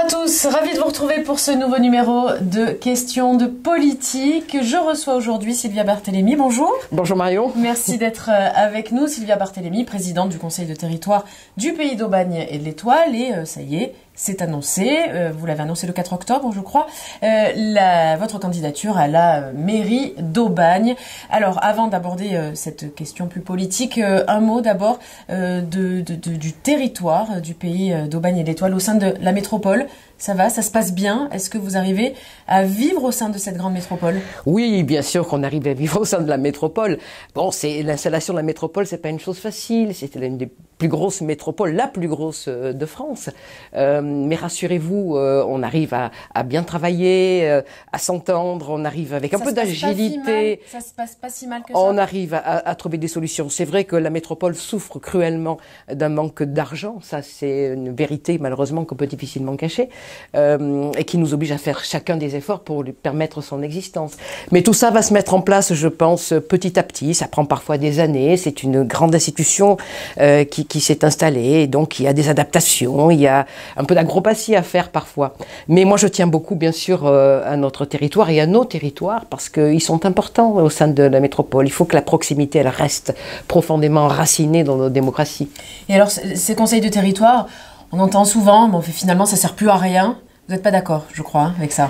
tous, ravi de vous retrouver pour ce nouveau numéro de questions de politique. Je reçois aujourd'hui Sylvia Barthélémy. Bonjour. Bonjour Marion. Merci d'être avec nous. Sylvia Barthélémy, présidente du Conseil de territoire du Pays d'Aubagne et de l'Étoile. Et ça y est, c'est annoncé. Vous l'avez annoncé le 4 octobre, je crois. Votre candidature à la mairie d'Aubagne. Alors, avant d'aborder cette question plus politique, un mot d'abord du territoire du Pays d'Aubagne et de l'Étoile au sein de la métropole. Ça va, ça se passe bien? Est-ce que vous arrivez à vivre au sein de cette grande métropole? Oui, bien sûr qu'on arrive à vivre au sein de la métropole. Bon, l'installation de la métropole, c'est pas une chose facile. C'était l'une des plus grosses métropoles, la plus grosse de France. Mais rassurez-vous, on arrive à bien travailler, à s'entendre. On arrive avec un peu d'agilité. Ça se passe pas si mal que ça. On arrive à trouver des solutions. C'est vrai que la métropole souffre cruellement d'un manque d'argent. Ça, c'est une vérité malheureusement qu'on peut difficilement cacher. Et qui nous oblige à faire chacun des efforts pour lui permettre son existence. Mais tout ça va se mettre en place, je pense, petit à petit. Ça prend parfois des années. C'est une grande institution qui s'est installée. Et donc, il y a des adaptations. Il y a un peu d'acrobatie à faire parfois. Mais moi, je tiens beaucoup, bien sûr, à notre territoire et à nos territoires parce qu'ils sont importants au sein de la métropole. Il faut que la proximité, elle reste profondément enracinée dans nos démocraties. Et alors, ces conseils de territoire, on entend souvent, mais finalement, ça ne sert plus à rien. Vous n'êtes pas d'accord, je crois, avec ça?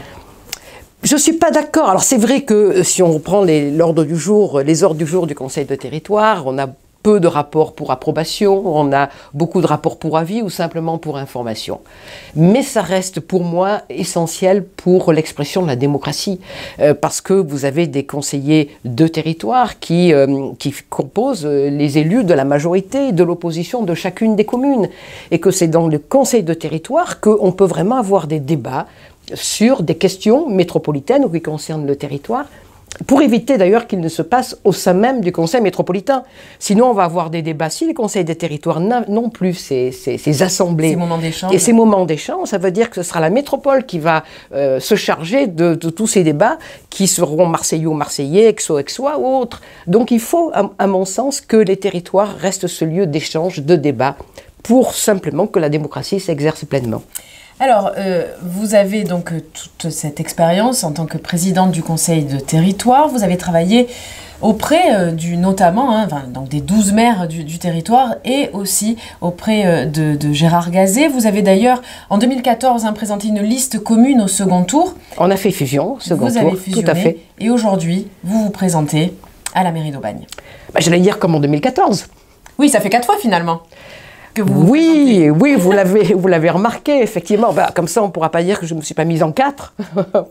Je ne suis pas d'accord. Alors, c'est vrai que si on reprend les ordres du jour du Conseil de territoire, on a peu de rapports pour approbation, on a beaucoup de rapports pour avis ou simplement pour information. Mais ça reste pour moi essentiel pour l'expression de la démocratie, parce que vous avez des conseillers de territoire qui composent les élus de la majorité et de l'opposition de chacune des communes, et que c'est dans le Conseil de territoire qu'on peut vraiment avoir des débats sur des questions métropolitaines ou qui concernent le territoire, pour éviter d'ailleurs qu'il ne se passe au sein même du conseil métropolitain. Sinon, on va avoir des débats. Si les conseils des territoires n'ont plus ces assemblées, ces moments d'échange. Et ces moments d'échange, ça veut dire que ce sera la métropole qui va se charger de tous ces débats qui seront marseillais, aixois ou autres. Donc il faut, à mon sens, que les territoires restent ce lieu d'échange, de débat, pour simplement que la démocratie s'exerce pleinement. Alors, vous avez donc toute cette expérience en tant que présidente du Conseil de territoire. Vous avez travaillé auprès notamment donc des 12 maires du territoire et aussi auprès de Gérard Gazet. Vous avez d'ailleurs, en 2014, présenté une liste commune au second tour. On a fait fusion au second tour, vous avez fusionné, tout à fait. Et aujourd'hui, vous vous présentez à la mairie d'Aubagne. J'allais dire comme en 2014. Oui, ça fait 4 fois finalement. Oui, vous l'avez remarqué, effectivement. Comme ça, on ne pourra pas dire que je ne me suis pas mise en 4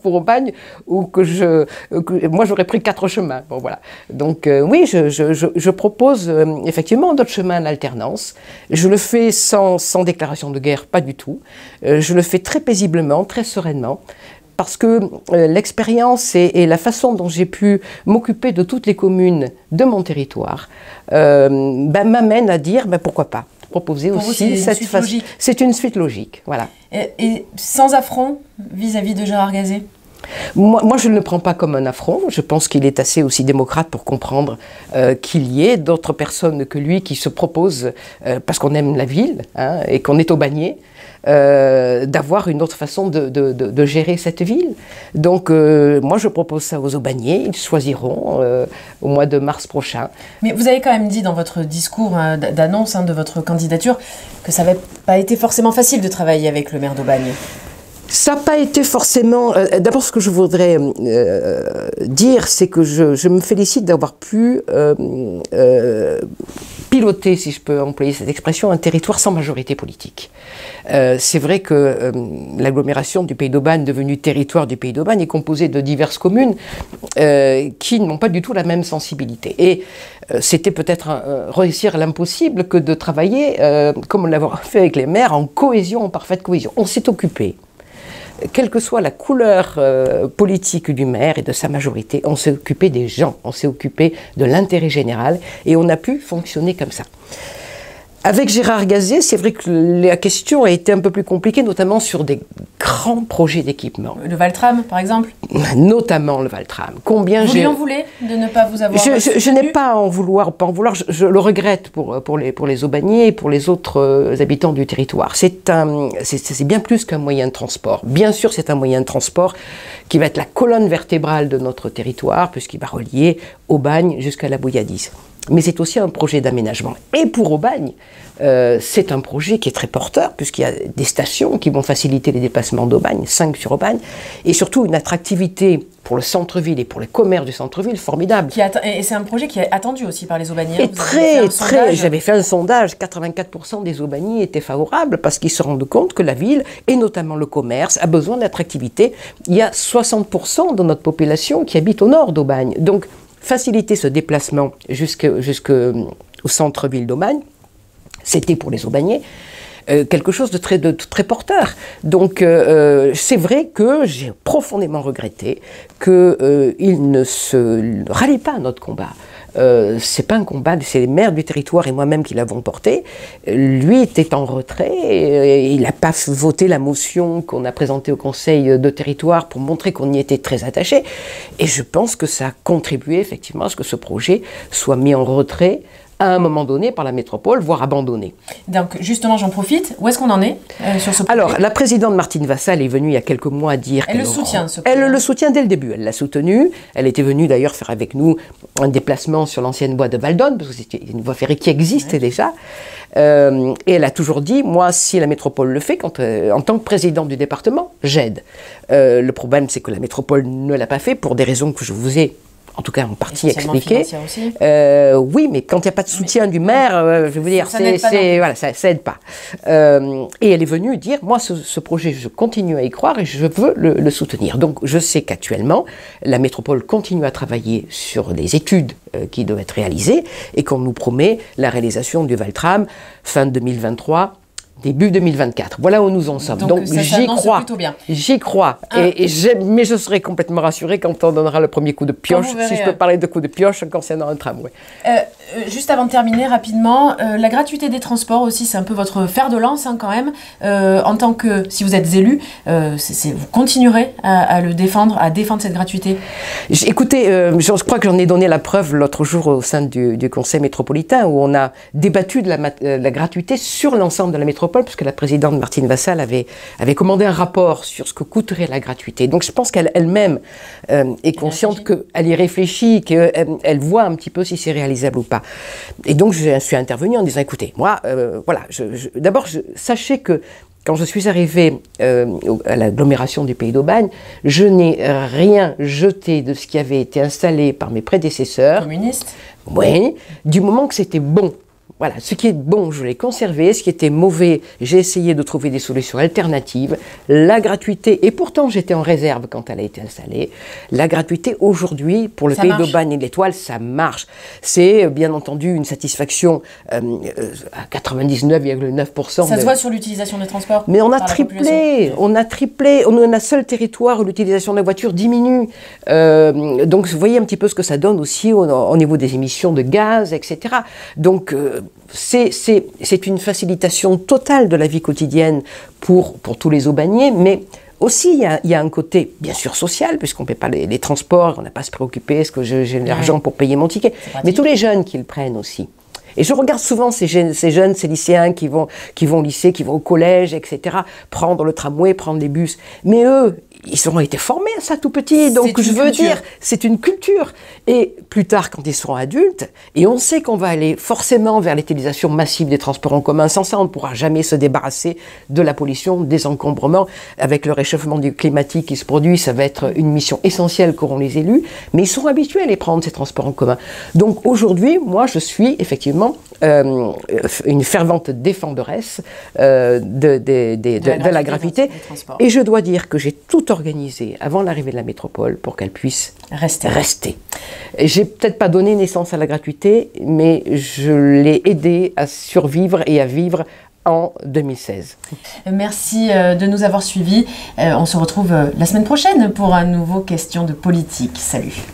pour Aubagne ou que moi, j'aurais pris 4 chemins. Bon, voilà. Donc, oui, je propose effectivement d'autres chemins d'alternance. Je le fais sans déclaration de guerre, pas du tout. Je le fais très paisiblement, très sereinement. Parce que l'expérience et la façon dont j'ai pu m'occuper de toutes les communes de mon territoire m'amène à dire pourquoi pas proposer pour aussi vous, cette façon. C'est une suite logique, voilà. Et sans affront vis-à-vis de Gérard Gazet? Moi, je ne le prends pas comme un affront. Je pense qu'il est assez aussi démocrate pour comprendre qu'il y ait d'autres personnes que lui qui se proposent, parce qu'on aime la ville et qu'on est aubagnais, d'avoir une autre façon de gérer cette ville. Donc, moi, je propose ça aux aubagnais. Ils choisiront au mois de mars prochain. Mais vous avez quand même dit dans votre discours d'annonce de votre candidature que ça n'avait pas été forcément facile de travailler avec le maire d'Aubagne. Ça n'a pas été forcément... D'abord, ce que je voudrais dire, c'est que je me félicite d'avoir pu piloter, si je peux employer cette expression, un territoire sans majorité politique. C'est vrai que l'agglomération du Pays d'Aubagne, devenue territoire du Pays d'Aubagne, est composée de diverses communes qui n'ont pas du tout la même sensibilité. Et c'était peut-être réussir l'impossible que de travailler, comme on l'avait fait avec les maires, en cohésion, en parfaite cohésion. On s'est occupé. Quelle que soit la couleur politique du maire et de sa majorité, on s'est occupé des gens, on s'est occupé de l'intérêt général et on a pu fonctionner comme ça. Avec Gérard Gazet, c'est vrai que la question a été un peu plus compliquée, notamment sur des grands projets d'équipement. Le Valtram, par exemple? Notamment le Valtram. Combien vous lui en voulez de ne pas vous avoir Je n'ai pas à en vouloir, je le regrette pour les Aubagniers et pour les autres habitants du territoire. C'est bien plus qu'un moyen de transport. Bien sûr, c'est un moyen de transport qui va être la colonne vertébrale de notre territoire, puisqu'il va relier Aubagne jusqu'à la Bouilladise. Mais c'est aussi un projet d'aménagement. Et pour Aubagne, c'est un projet qui est très porteur, puisqu'il y a des stations qui vont faciliter les déplacements d'Aubagne, 5 sur Aubagne, et surtout une attractivité pour le centre-ville et pour les commerces du centre-ville formidable. Et c'est un projet qui est attendu aussi par les Aubagnais. Et j'avais fait un sondage, 84% des Aubagnais étaient favorables, parce qu'ils se rendent compte que la ville, et notamment le commerce, a besoin d'attractivité. Il y a 60% de notre population qui habite au nord d'Aubagne. Donc, faciliter ce déplacement jusqu'au centre-ville d'Aubagne, c'était pour les Aubagnais quelque chose de très porteur. Donc c'est vrai que j'ai profondément regretté qu'il ne se rallie pas à notre combat. C'est pas un combat, c'est les maires du territoire et moi-même qui l'avons porté. Lui était en retrait, et il n'a pas voté la motion qu'on a présentée au Conseil de territoire pour montrer qu'on y était très attaché. Et je pense que ça a contribué effectivement à ce que ce projet soit mis en retrait à un moment donné par la métropole, voire abandonné. Donc justement, j'en profite. Où est-ce qu'on en est sur ce projet? Alors, la présidente Martine Vassal est venue il y a quelques mois dire qu'elle le soutient, ce projet. Elle le soutient dès le début. Elle l'a soutenu. Elle était venue d'ailleurs faire avec nous un déplacement sur l'ancienne voie de Valdonne, parce que c'était une voie ferrée qui existait déjà. Et elle a toujours dit, moi, si la métropole le fait, en tant que présidente du département, j'aide. Le problème, c'est que la métropole ne l'a pas fait pour des raisons que je vous ai en tout cas en partie expliqué. Oui, mais quand il n'y a pas de soutien du maire, je veux dire, ça aide pas. Et elle est venue dire, moi, ce projet, je continue à y croire et je veux le soutenir. Donc, je sais qu'actuellement, la métropole continue à travailler sur des études qui doivent être réalisées et qu'on nous promet la réalisation du Valtram fin 2023. Début 2024. Voilà où nous en sommes. Donc j'y crois. J'y crois. Mais je serai complètement rassurée quand on donnera le premier coup de pioche, si je peux parler de coup de pioche concernant un tramway. Juste avant de terminer rapidement, la gratuité des transports aussi, c'est un peu votre fer de lance quand même. En tant que, si vous êtes élu, vous continuerez à le défendre, à défendre cette gratuité? Écoutez, je crois que j'en ai donné la preuve l'autre jour au sein du Conseil métropolitain où on a débattu de la gratuité sur l'ensemble de la métropole, puisque la présidente Martine Vassal avait commandé un rapport sur ce que coûterait la gratuité. Donc je pense qu'elle-même est consciente qu'elle y réfléchit, qu'elle voit un petit peu si c'est réalisable ou pas. Et donc je suis intervenue en disant, écoutez, moi, voilà, d'abord, sachez que quand je suis arrivée à l'agglomération du Pays d'Aubagne, je n'ai rien jeté de ce qui avait été installé par mes prédécesseurs. Communistes? Oui, du moment que c'était bon. Voilà, ce qui est bon, je l'ai conservé. Ce qui était mauvais, j'ai essayé de trouver des solutions alternatives. La gratuité, et pourtant j'étais en réserve quand elle a été installée, la gratuité aujourd'hui, pour le Pays d'Aubagne et de l'Étoile, ça marche. C'est bien entendu une satisfaction à 99,9%. Ça se voit sur l'utilisation des transports? Mais on a triplé, on est un seul territoire où l'utilisation de la voiture diminue. Donc vous voyez un petit peu ce que ça donne aussi au niveau des émissions de gaz, etc. Donc c'est une facilitation totale de la vie quotidienne pour tous les Aubagnais, mais aussi il y a un côté bien sûr social, puisqu'on ne paie pas les transports, on n'a pas à se préoccuper, est-ce que j'ai l'argent pour payer mon ticket, mais tous les jeunes qui le prennent aussi. Et je regarde souvent ces jeunes, ces lycéens qui vont au lycée, qui vont au collège, etc., prendre le tramway, prendre les bus. Mais eux, ils auront été formés à ça tout petit. Donc je veux dire, c'est une culture. Et plus tard, quand ils seront adultes, et on sait qu'on va aller forcément vers l'utilisation massive des transports en commun. Sans ça, on ne pourra jamais se débarrasser de la pollution, des encombrements. Avec le réchauffement climatique qui se produit, ça va être une mission essentielle qu'auront les élus. Mais ils sont habitués à les prendre, ces transports en commun. Donc aujourd'hui, moi, je suis effectivement une fervente défenderesse de la gratuité. Et je dois dire que j'ai tout organisé avant l'arrivée de la métropole pour qu'elle puisse rester. J'ai peut-être pas donné naissance à la gratuité, mais je l'ai aidée à survivre et à vivre en 2016. Merci de nous avoir suivis. On se retrouve la semaine prochaine pour un nouveau question de politique. Salut.